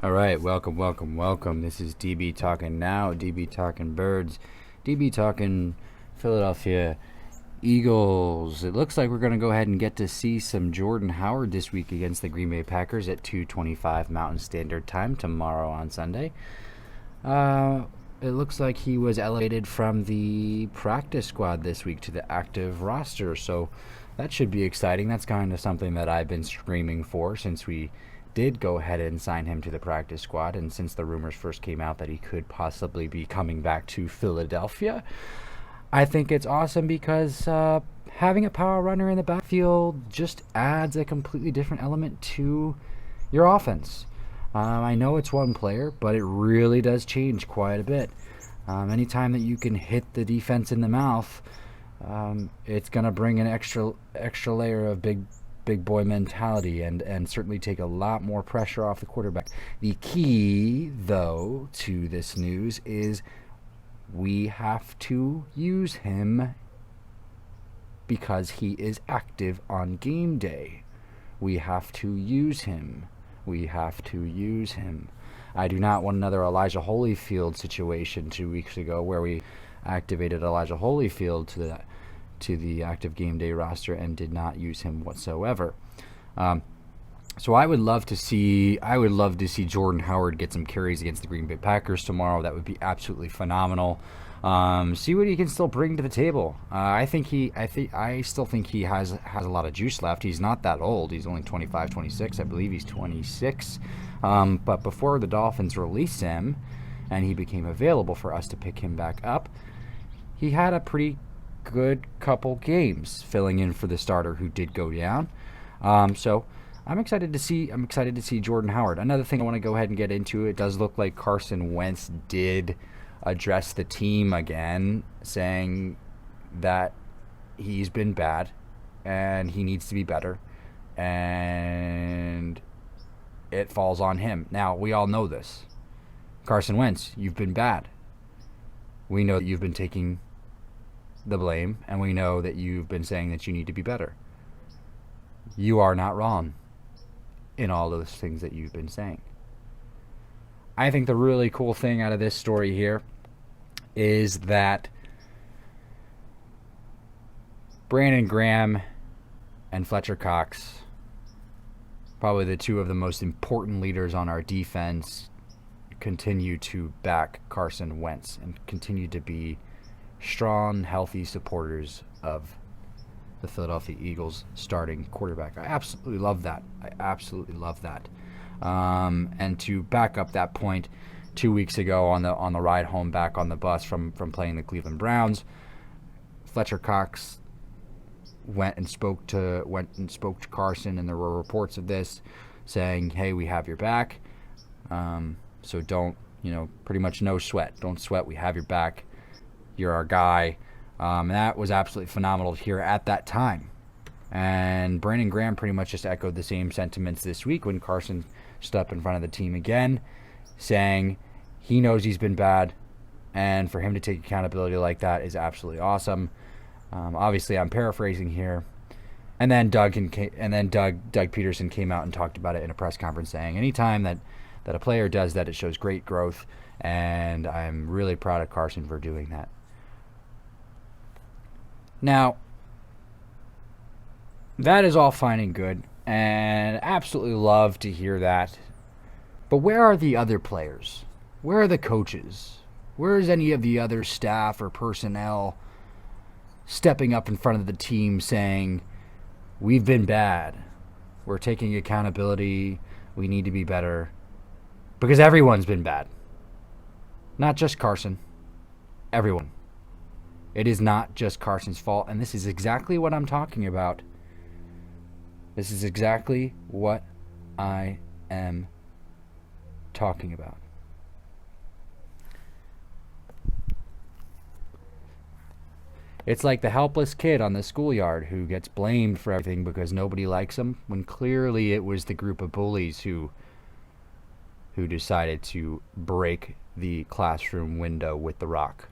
All right, welcome. This is DB Talking Now, DB Talking Birds, DB Talking Philadelphia Eagles. It looks like we're going to go ahead and get to see some Jordan Howard this week against the Green Bay Packers at 2:25 Mountain Standard Time tomorrow on Sunday. It looks like he was elevated from the practice squad this week to the active roster, so that should be exciting. That's kind of something that I've been screaming for since we did go ahead and sign him to the practice squad, and since the rumors first came out that he could possibly be coming back to Philadelphia. I think it's awesome because having a power runner in the backfield just adds a completely different element to your offense. I know it's one player, but it really does change quite a bit. Anytime that you can hit the defense in the mouth, it's going to bring an extra layer of big boy mentality and certainly take a lot more pressure off the quarterback. The key, though, to this news is we have to use him because he is active on game day. We have to use him. I do not want another Elijah Holyfield situation 2 weeks ago where we activated Elijah Holyfield to the active game day roster and did not use him whatsoever. So I would love to see Jordan Howard get some carries against the Green Bay Packers tomorrow. That would be absolutely phenomenal. See what he can still bring to the table. I still think he has a lot of juice left. He's not that old. He's only 25, 26. I believe he's 26. But before the Dolphins released him and he became available for us to pick him back up, he had a pretty good couple games filling in for the starter who did go down. So I'm excited to see Jordan Howard. Another thing I want to go ahead and get into, it does look like Carson Wentz did address the team again, saying that he's been bad and he needs to be better and it falls on him. Now, we all know this. Carson Wentz, you've been bad. We know that you've been taking the blame, and we know that you've been saying that you need to be better. You are not wrong in all those things that you've been saying. I think the really cool thing out of this story here is that Brandon Graham and Fletcher Cox, probably the two of the most important leaders on our defense, continue to back Carson Wentz and continue to be strong, healthy supporters of the Philadelphia Eagles starting quarterback. I absolutely love that. And to back up that point, 2 weeks ago on the ride home back on the bus from playing the Cleveland Browns, Fletcher Cox went and spoke to Carson, and there were reports of this saying, "Hey, we have your back. So don't, pretty much no sweat. Don't sweat. We have your back. You're our guy." And that was absolutely phenomenal to hear at that time. And Brandon Graham pretty much just echoed the same sentiments this week when Carson stood up in front of the team again, saying he knows he's been bad, and for him to take accountability like that is absolutely awesome. Obviously, I'm paraphrasing here. And then Doug Peterson came out and talked about it in a press conference, saying anytime that a player does that, it shows great growth, and I'm really proud of Carson for doing that. Now, that is all fine and good, and absolutely love to hear that. But where are the other players? Where are the coaches? Where is any of the other staff or personnel stepping up in front of the team saying, we've been bad, we're taking accountability, we need to be better? Because everyone's been bad. Not just Carson. Everyone. It is not just Carson's fault, and this is exactly what I'm talking about. This is exactly what I am talking about. It's like the helpless kid on the schoolyard who gets blamed for everything because nobody likes him, when clearly it was the group of bullies who decided to break the classroom window with the rock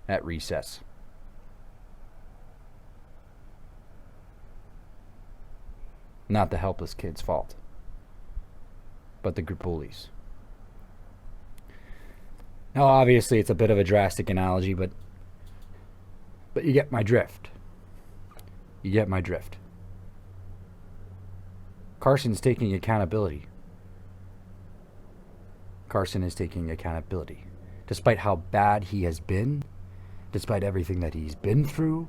at recess. Not the helpless kid's fault, but the group bullies. Now, obviously, it's a bit of a drastic analogy, but you get my drift. You get my drift. Carson's taking accountability. Carson is taking accountability. Despite how bad he has been, despite everything that he's been through,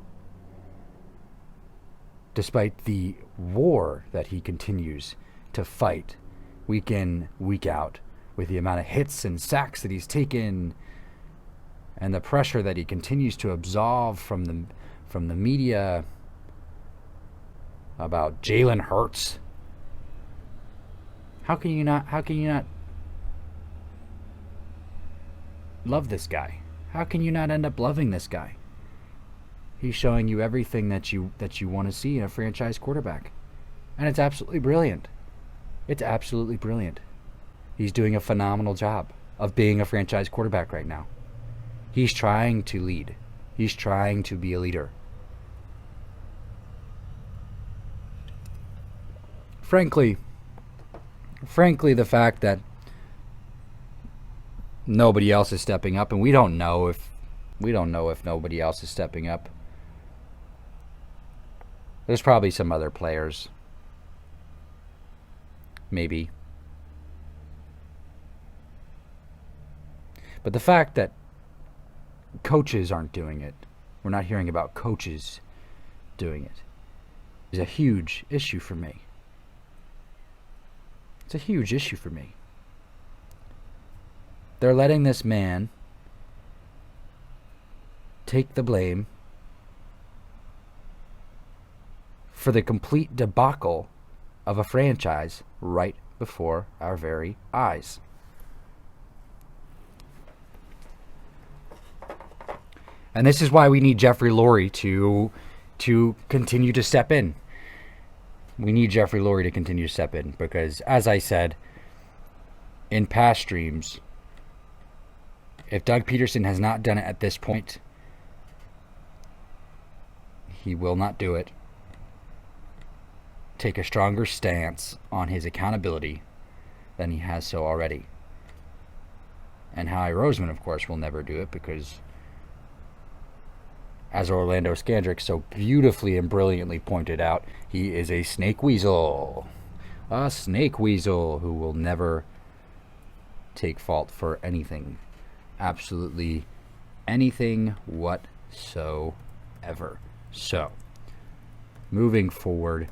despite the war that he continues to fight week in, week out, with the amount of hits and sacks that he's taken, and the pressure that he continues to absolve from the media about Jalen Hurts. How can you not love this guy? How can you not end up loving this guy? He's showing you everything that you want to see in a franchise quarterback. And it's absolutely brilliant. It's absolutely brilliant. He's doing a phenomenal job of being a franchise quarterback right now. He's trying to lead. He's trying to be a leader. Frankly, the fact that nobody else is stepping up, and we don't know if nobody else is stepping up. There's probably some other players. Maybe. But the fact that coaches aren't doing it, we're not hearing about coaches doing it, is a huge issue for me. It's a huge issue for me. They're letting this man take the blame for the complete debacle of a franchise right before our very eyes. And this is why we need Jeffrey Lurie to continue to step in. We need Jeffrey Lurie to continue to step in because, as I said in past streams, if Doug Peterson has not done it at this point, he will not do it. Take a stronger stance on his accountability than he has so already. And Howie Roseman, of course, will never do it because, as Orlando Scandrick so beautifully and brilliantly pointed out, he is a snake weasel. A snake weasel who will never take fault for anything. Absolutely anything whatsoever. So, moving forward,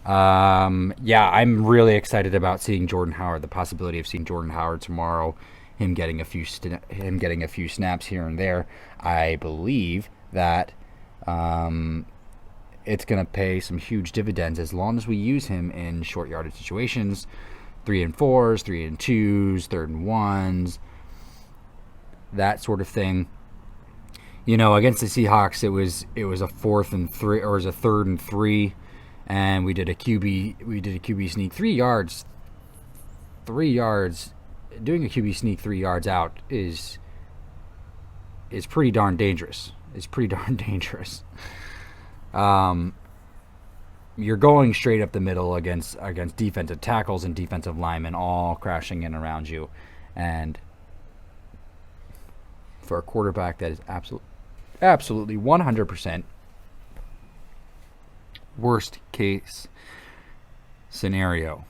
I'm really excited about seeing Jordan Howard. The possibility of seeing Jordan Howard tomorrow, him getting a few snaps here and there. I believe that it's going to pay some huge dividends as long as we use him in short yardage situations, 3-and-4s, 3-and-2s, 3rd-and-1s, that sort of thing. You know, against the Seahawks, it was a 4th-and-3, or it was a 3rd-and-3, and we did a QB sneak 3 yards. 3 yards. Doing a QB sneak 3 yards out is pretty darn dangerous. It's pretty darn dangerous. You're going straight up the middle against defensive tackles and defensive linemen all crashing in around you, and for a quarterback that is absolutely 100% worst case scenario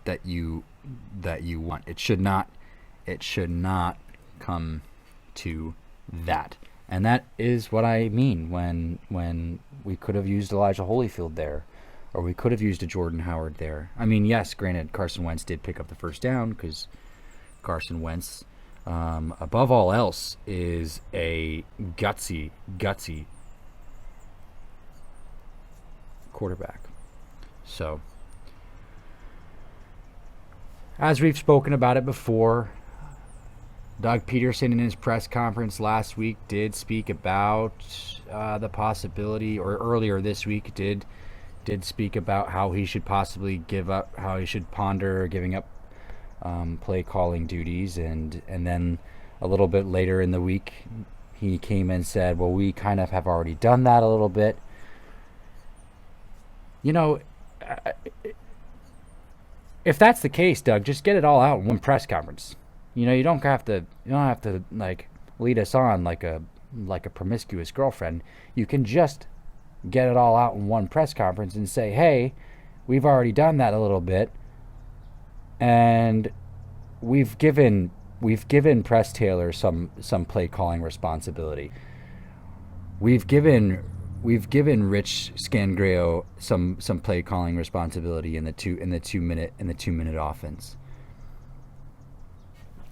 that you want. It should not come to that. And that is what I mean when we could have used Elijah Holyfield there, or we could have used a Jordan Howard there. I mean, yes, granted, Carson Wentz did pick up the first down because Carson Wentz, above all else, is a gutsy quarterback. So, as we've spoken about it before, Doug Peterson in his press conference last week did speak about the possibility, or earlier this week did speak about how he should possibly how he should ponder giving up play calling duties, and then a little bit later in the week he came and said, well, we kind of have already done that a little bit. You know, if that's the case, Doug, just get it all out in one press conference. You don't have to like lead us on like a promiscuous girlfriend. You can just get it all out in one press conference and say, "Hey, we've already done that a little bit, and we've given Press Taylor some play calling responsibility. We've given Rich Scangreo some play calling responsibility in the 2 minute offense."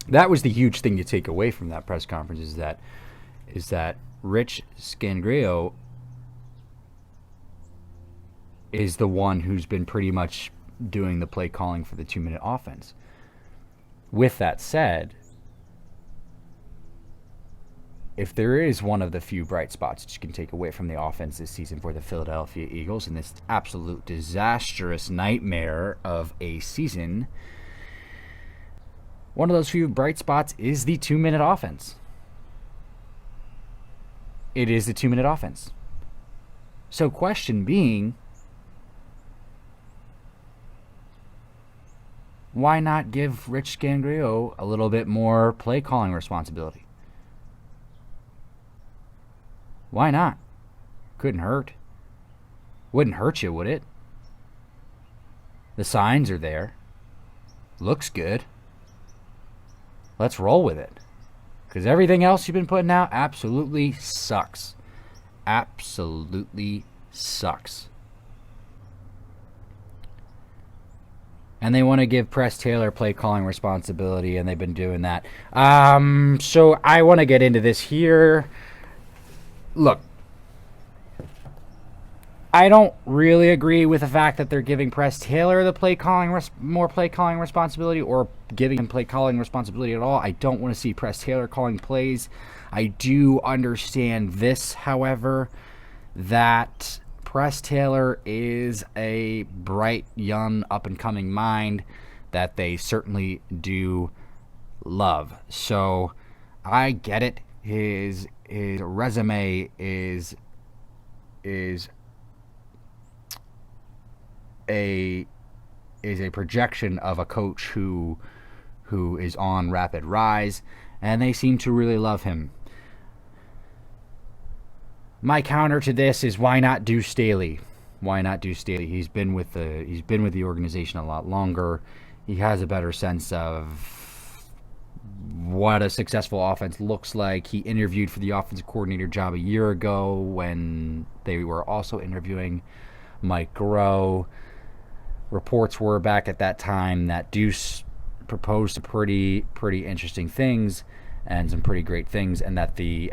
That was the huge thing to take away from that press conference is that Rich Scangreo is the one who's been pretty much doing the play calling for the 2 minute offense. With that said, if there is one of the few bright spots that you can take away from the offense this season for the Philadelphia Eagles in this absolute disastrous nightmare of a season, one of those few bright spots is the 2 minute offense. It is the 2 minute offense. So question being, why not give Rich Scangreo a little bit more play calling responsibility? Why not? Couldn't hurt. Wouldn't hurt you, would it? The signs are there. Looks good. Let's roll with it. Because everything else you've been putting out absolutely sucks. Absolutely sucks. And they want to give Press Taylor play calling responsibility, and they've been doing that. So I want to get into this here. Look, I don't really agree with the fact that they're giving Press Taylor the more play calling responsibility, or giving him play calling responsibility at all. I don't want to see Press Taylor calling plays. I do understand this, however, that Press Taylor is a bright, young, up-and-coming mind that they certainly do love. So I get it. His resume is a projection of a coach who is on rapid rise, and they seem to really love him. My counter to this is, why not Deuce Staley? Why not Deuce Staley? He's been with the organization a lot longer. He has a better sense of what a successful offense looks like. He interviewed for the offensive coordinator job a year ago when they were also interviewing Mike Groh. Reports were back at that time that Deuce proposed some pretty interesting things and some pretty great things, and that the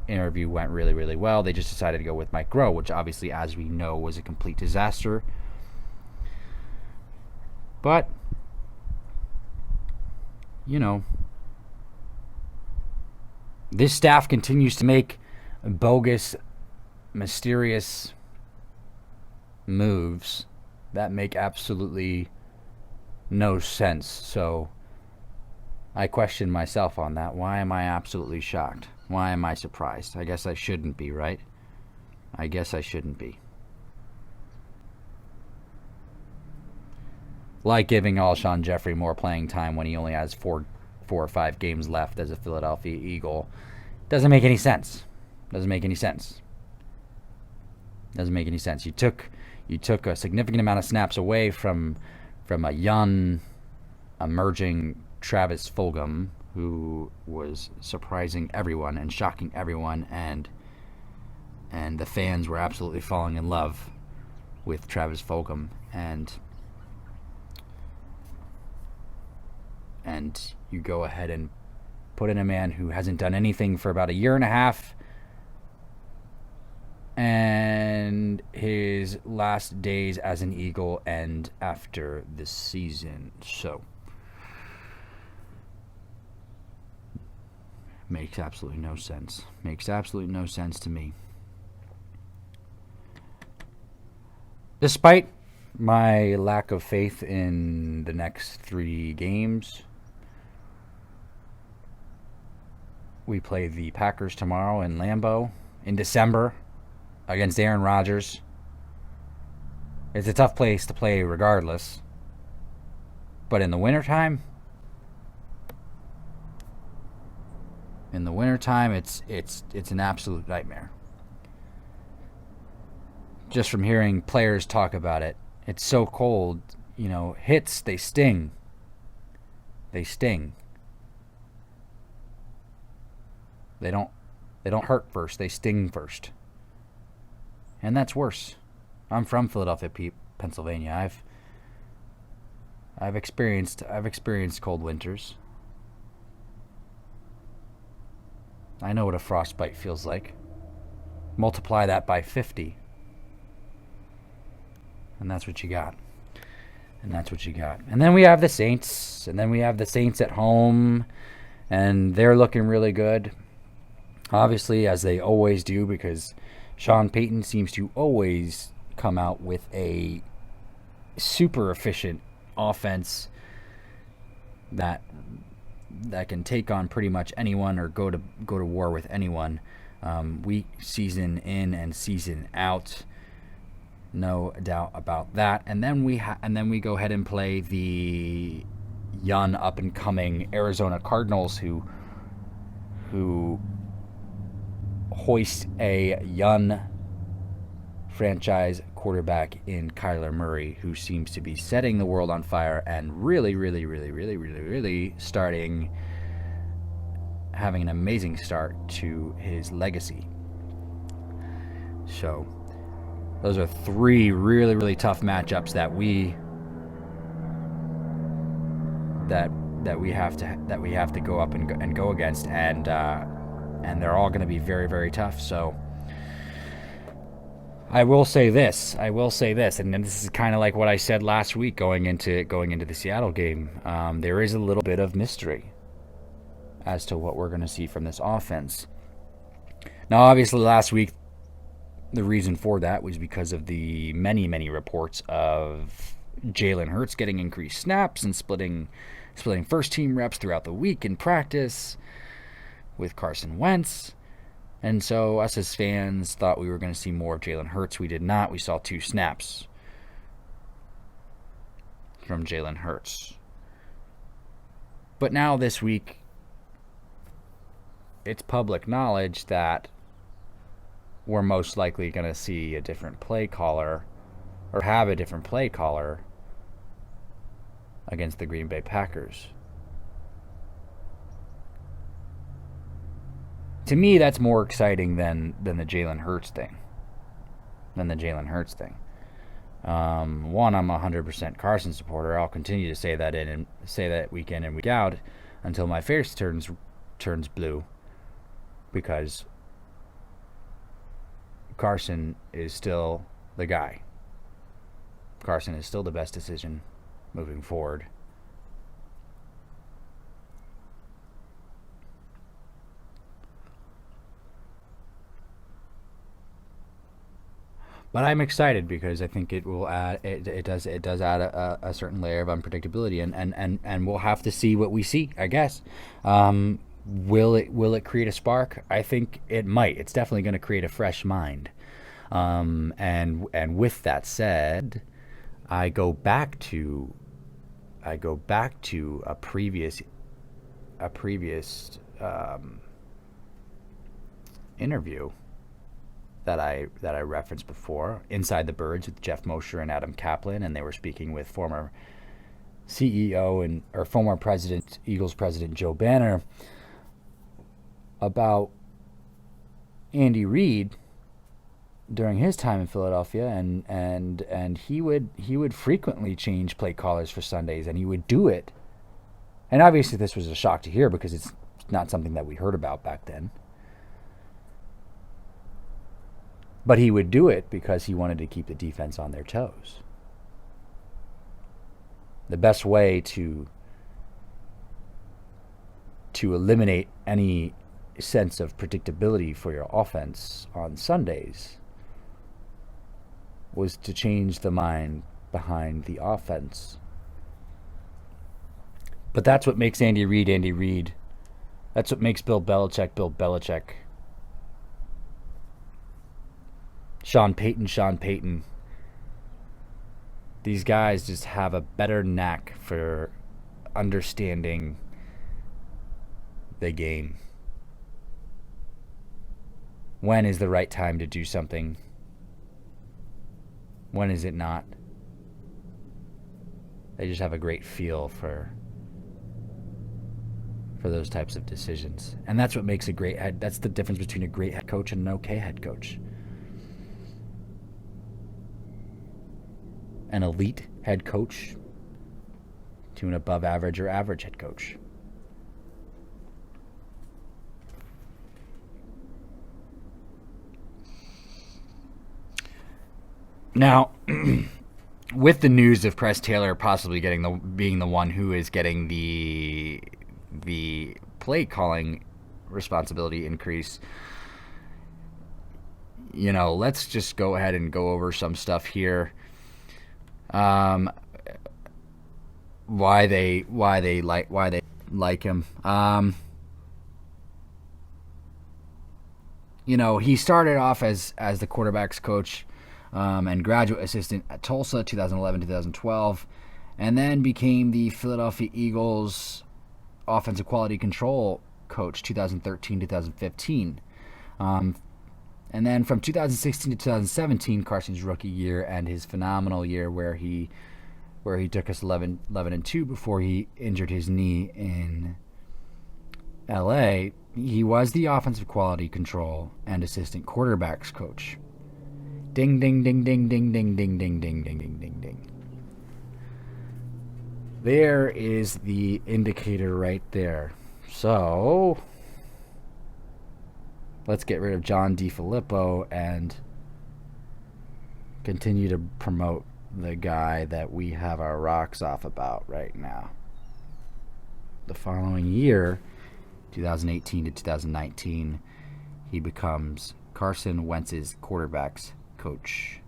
interview went really, really well. They just decided to go with Mike Groh, which obviously, as we know, was a complete disaster. But, this staff continues to make bogus, mysterious moves that make absolutely no sense. So I question myself on that. Why am I absolutely shocked? Why am I surprised? I guess I shouldn't be, right? I guess I shouldn't be. Like giving Alshon Jeffrey more playing time when he only has four or five games left as a Philadelphia Eagle. Doesn't make any sense. Doesn't make any sense. You took a significant amount of snaps away from a young, emerging Travis Fulgham, who was surprising everyone and shocking everyone, and the fans were absolutely falling in love with Travis Fulgham, and you go ahead and put in a man who hasn't done anything for about a year and a half, and his last days as an Eagle end after this season. So makes absolutely no sense. Makes absolutely no sense to me. Despite my lack of faith in the next 3 games, we play the Packers tomorrow in Lambeau in December against Aaron Rodgers. It's a tough place to play regardless. But in the wintertime, In the wintertime, it's an absolute nightmare. Just from hearing players talk about it, it's so cold. Hits, they sting. They sting. They don't hurt first. They sting first. And that's worse. I'm from Philadelphia, Pennsylvania. I've experienced cold winters. I know what a frostbite feels like. Multiply that by 50. And that's what you got. And then we have the Saints. At home. And they're looking really good. Obviously, as they always do, because Sean Payton seems to always come out with a super efficient offense that can take on pretty much anyone or go to war with anyone, season in and season out. No doubt about that. And then we go ahead and play the young up and coming Arizona Cardinals, who hoist a young franchise quarterback in Kyler Murray, who seems to be setting the world on fire and really having an amazing start to his legacy. So those are three really tough matchups that we have to go up and go against, and they're all going to be very tough. So I will say this, and this is kind of like what I said last week going into the Seattle game. There is a little bit of mystery as to what we're going to see from this offense. Now, obviously, last week, the reason for that was because of the many reports of Jalen Hurts getting increased snaps and splitting first-team reps throughout the week in practice with Carson Wentz. And so us as fans thought we were going to see more of Jalen Hurts. We did not. We saw 2 snaps from Jalen Hurts. But now this week, it's public knowledge that we're most likely going to see a different play caller, or have a different play caller against the Green Bay Packers. To me, that's more exciting than the Jalen Hurts thing. One, I'm a 100% Carson supporter. I'll continue to say that week in and week out until my face turns blue, because Carson is still the guy. Carson is still the best decision moving forward. But I'm excited because I think it will add. It does add a certain layer of unpredictability, and we'll have to see what we see, I guess. Will it create a spark? I think it might. It's definitely going to create a fresh mind. And with that said, I go back to a previous interview that I referenced before, Inside the Birds with Jeff Mosher and Adam Kaplan, and they were speaking with former CEO or former president, Eagles president Joe Banner, about Andy Reid during his time in Philadelphia, and he would frequently change play callers for Sundays, and he would do it. And obviously this was a shock to hear because it's not something that we heard about back then. But he would do it because he wanted to keep the defense on their toes. The best way to eliminate any sense of predictability for your offense on Sundays was to change the mind behind the offense. But that's what makes Andy Reid. That's what makes Bill Belichick. Sean Payton. These guys just have a better knack for understanding the game. When is the right time to do something? When is it not? They just have a great feel for those types of decisions. And that's what makes a great head. That's the difference between a great head coach and an okay head coach. An elite head coach to an above average or average head coach. Now, with the news of Press Taylor possibly being the one who is getting the play calling responsibility increase, let's just go ahead and go over some stuff here. Why they like him. He started off as the quarterback's coach and graduate assistant at Tulsa, 2011-2012, and then became the Philadelphia Eagles offensive quality control coach, 2013-2015. And then from 2016 to 2017, Carson's rookie year and his phenomenal year where he took us 11-2 before he injured his knee in LA, he was the offensive quality control and assistant quarterbacks coach. Ding, ding, ding, ding, ding, ding, ding, ding, ding, ding, ding, ding, ding. There is the indicator right there. So, let's get rid of John DeFilippo and continue to promote the guy that we have our rocks off about right now. The following year, 2018 to 2019, he becomes Carson Wentz's quarterbacks coach.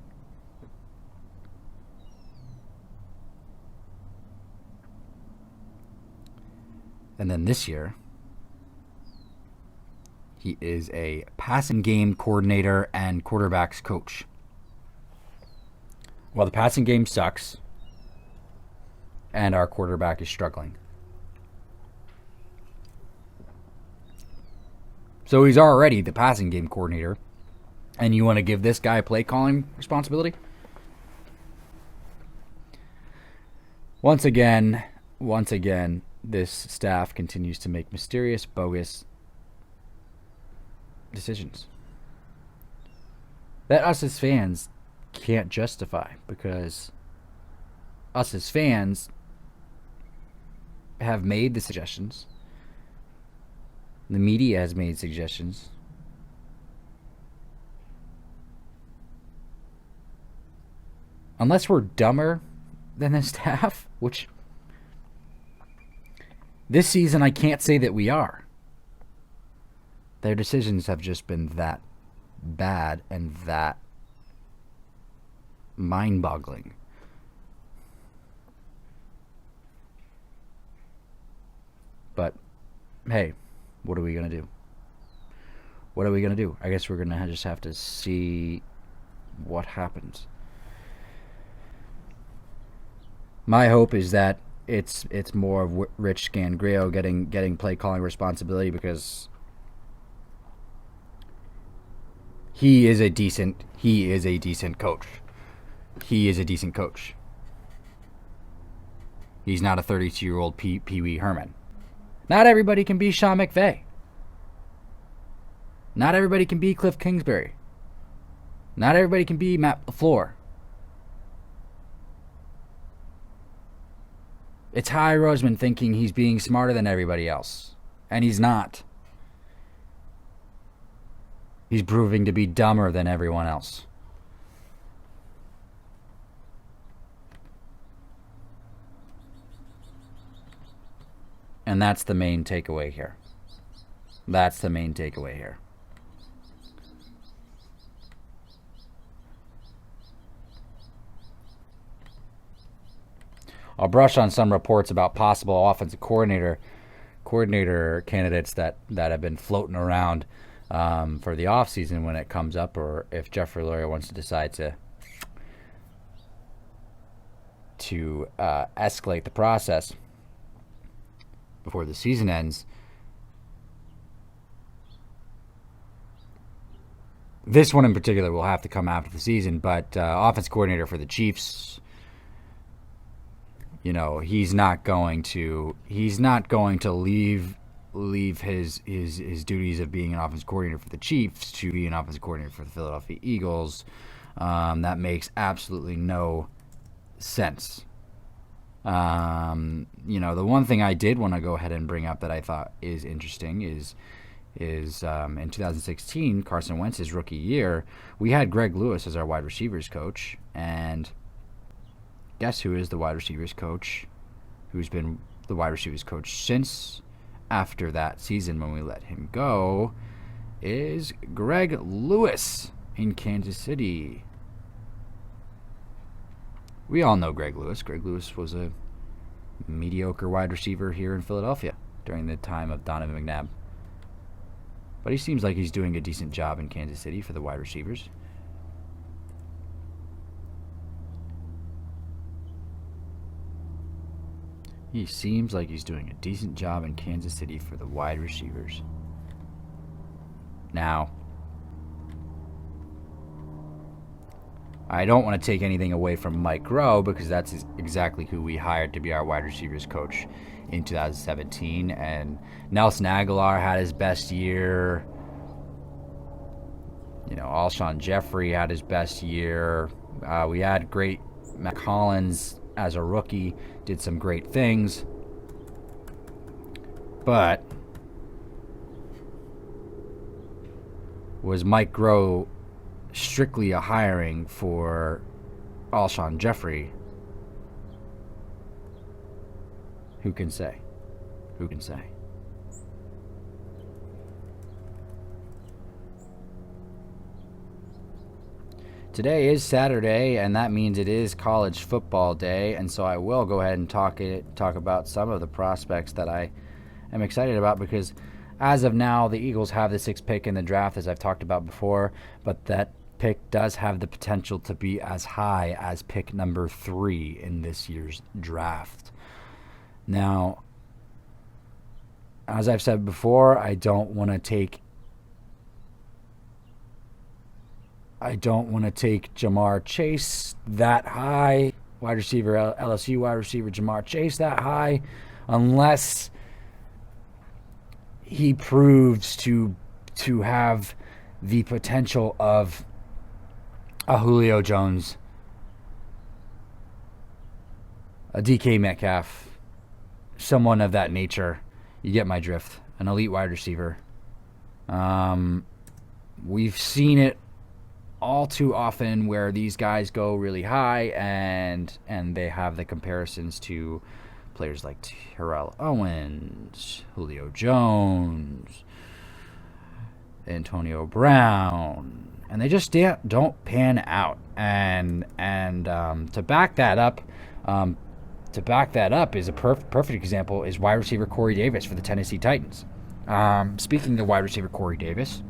And then this year, he is a passing game coordinator and quarterbacks coach. Well, the passing game sucks, and our quarterback is struggling. So he's already the passing game coordinator, and you want to give this guy play calling responsibility? Once again, this staff continues to make mysterious, bogus decisions that us as fans can't justify, because us as fans have made the suggestions. The media has made suggestions. Unless we're dumber than the staff, which this season I can't say that we are. Their decisions have just been that bad and that mind-boggling. But, hey, what are we going to do? What are we going to do? I guess we're going to just have to see what happens. My hope is that it's more of Rich Scandrio getting play calling responsibility, because he is a decent coach. He is a decent coach. He's not a 32-year-old Pee Wee Herman. Not everybody can be Sean McVay. Not everybody can be Cliff Kingsbury. Not everybody can be Matt LaFleur. It's Howie Roseman thinking he's being smarter than everybody else. And he's not. He's proving to be dumber than everyone else. And that's the main takeaway here. I'll brush on some reports about possible offensive coordinator candidates that have been floating around for the offseason when it comes up, or if Jeffrey Lurie wants to decide to escalate the process before the season ends. This one in particular will have to come after the season, but offense coordinator for the Chiefs, he's not going to leave his duties of being an offense coordinator for the Chiefs to be an offense coordinator for the Philadelphia Eagles. That makes absolutely no sense. The one thing I did want to go ahead and bring up that I thought is interesting is in 2016, Carson Wentz's rookie year, we had Greg Lewis as our wide receivers coach, and guess who is the wide receivers coach, who's been the wide receivers coach since after that season when we let him go, is Greg Lewis in Kansas City. We all know Greg Lewis. Greg Lewis was a mediocre wide receiver here in Philadelphia during the time of Donovan McNabb. But he seems like he's doing a decent job in Kansas City for the wide receivers. He seems like he's doing a decent job in Kansas City for the wide receivers. Now, I don't want to take anything away from Mike Groh because that's exactly who we hired to be our wide receivers coach in 2017. And Nelson Aguilar had his best year. Alshon Jeffrey had his best year. We had great Matt Collins as a rookie, did some great things. But was Mike Groh strictly a hiring for Alshon Jeffrey? Who can say? Who can say? Today is Saturday, and that means it is college football day, and so I will go ahead and talk about some of the prospects that I am excited about, because as of now, the Eagles have the 6th pick in the draft, as I've talked about before, but that pick does have the potential to be as high as pick number 3 in this year's draft. Now, as I've said before, I don't want to take Jamar Chase that high, LSU wide receiver Jamar Chase that high, unless he proves to have the potential of a Julio Jones, a DK Metcalf, someone of that nature. You get my drift. An elite wide receiver. We've seen it all too often where these guys go really high and they have the comparisons to players like Terrell Owens, Julio Jones, Antonio Brown, and they just don't pan out. And to back that up is a perfect example is wide receiver Corey Davis for the Tennessee Titans. Speaking of wide receiver Corey Davis.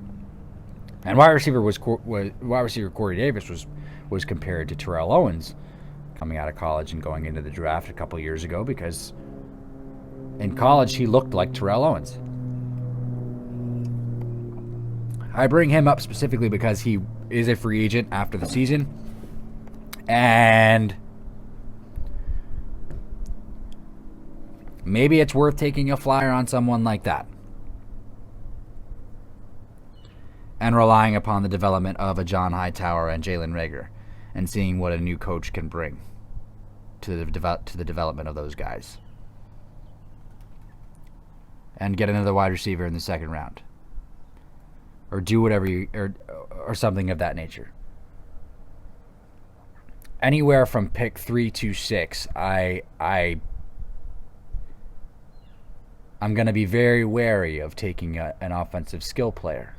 And wide receiver Corey Davis was compared to Terrell Owens coming out of college and going into the draft a couple years ago, because in college he looked like Terrell Owens. I bring him up specifically because he is a free agent after the season, and maybe it's worth taking a flyer on someone like that and relying upon the development of a John Hightower and Jalen Reagor and seeing what a new coach can bring to the development of those guys. And get another wide receiver in the 2nd round. Or do whatever or something of that nature. Anywhere from pick 3 to 6, I'm going to be very wary of taking an offensive skill player.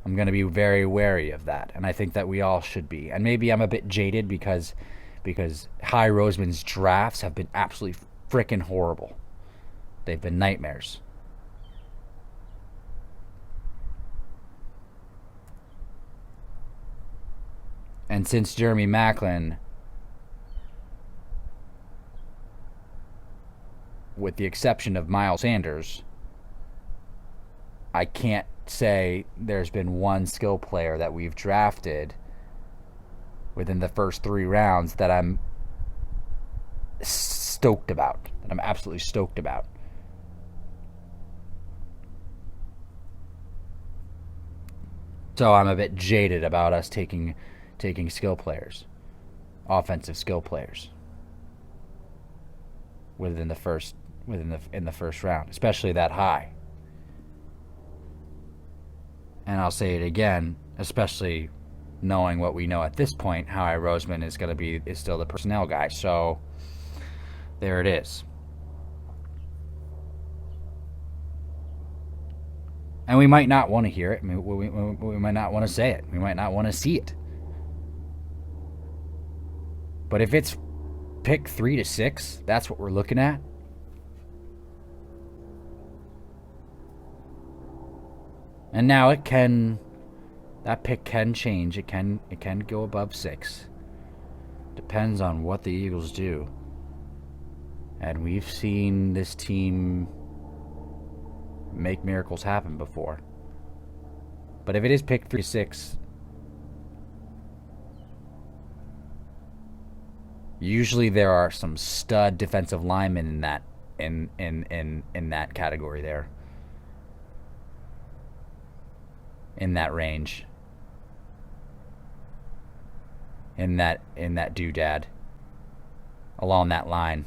I'm going to be very wary of that, and I think that we all should be. And maybe I'm a bit jaded because High Roseman's drafts have been absolutely freaking horrible. They've been nightmares. And since Jeremy Maclin, with the exception of Miles Sanders, I can't say there's been one skill player that we've drafted within the first 3 rounds that I'm stoked about. That I'm absolutely stoked about. So I'm a bit jaded about us taking skill players, offensive skill players, in the first round, especially that high. And I'll say it again, especially knowing what we know at this point, Howie Roseman is still the personnel guy. So there it is. And we might not want to hear it. I mean, we might not want to say it. We might not want to see it. But if it's pick 3 to 6, that's what we're looking at. And now that pick can change. It can go above 6. Depends on what the Eagles do. And we've seen this team make miracles happen before. But if it is pick 3 to 6, usually there are some stud defensive linemen in that category there. In that range. In that doodad. Along that line.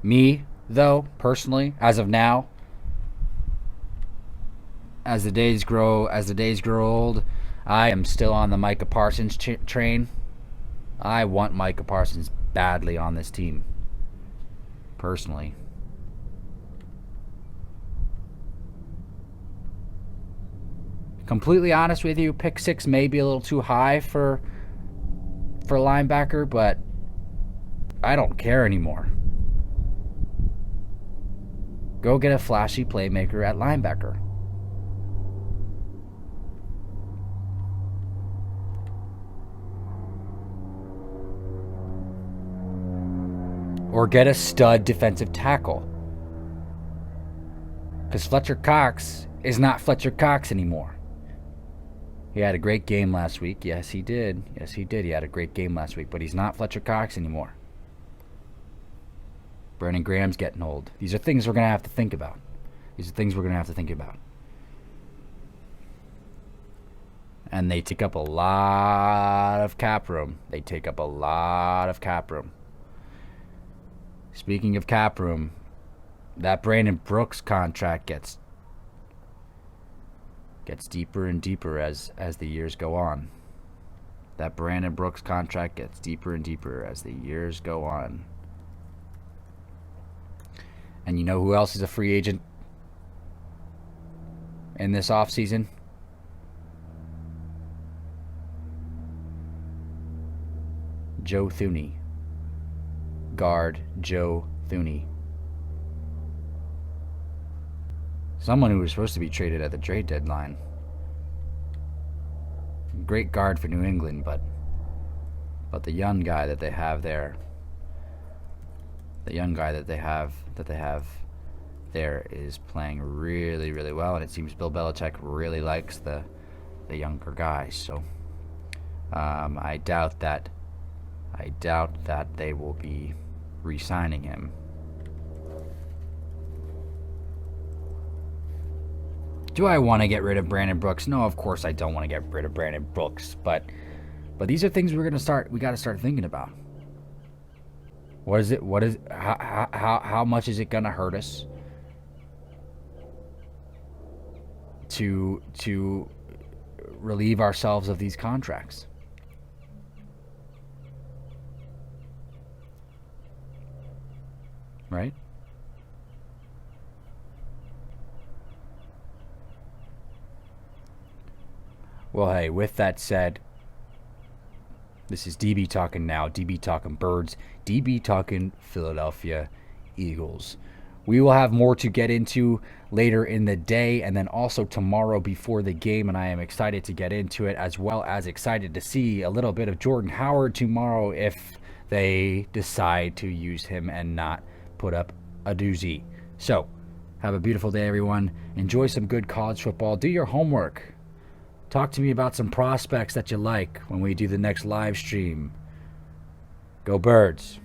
Me, though, personally, as of now, as the days grow old, I am still on the Micah Parsons train. I want Micah Parsons badly on this team, personally. Completely honest with you, pick 6 may be a little too high for linebacker, but I don't care anymore. Go get a flashy playmaker at linebacker. Or get a stud defensive tackle. Because Fletcher Cox is not Fletcher Cox anymore. He had a great game last week. Yes, he did. He had a great game last week. But he's not Fletcher Cox anymore. Brandon Graham's getting old. These are things we're going to have to think about. And they take up a lot of cap room. Speaking of cap room, that Brandon Brooks contract gets deeper and deeper as the years go on. That Brandon Brooks contract gets deeper and deeper as the years go on. And you know who else is a free agent in this offseason? Joe Thuney. Guard Joe Thuney. Someone who was supposed to be traded at the trade deadline. Great guard for New England, but the young guy that they have there, there is playing really, really well, and it seems Bill Belichick really likes the younger guys. So I doubt that they will be re-signing him. Do I want to get rid of Brandon Brooks? No, of course I don't want to get rid of Brandon Brooks, but these are things we got to start thinking about. How much is it going to hurt us to relieve ourselves of these contracts? Right? Well, hey, with that said, this is DB talking now, DB talking Birds, DB talking Philadelphia Eagles. we will have more to get into later in the day, and then also tomorrow before the game, and I am excited to get into it, as well as excited to see a little bit of Jordan Howard tomorrow if they decide to use him and not put up a doozy. So, have a beautiful day, everyone. Enjoy some good college football. Do your homework. Talk to me about some prospects that you like when we do the next live stream. Go Birds.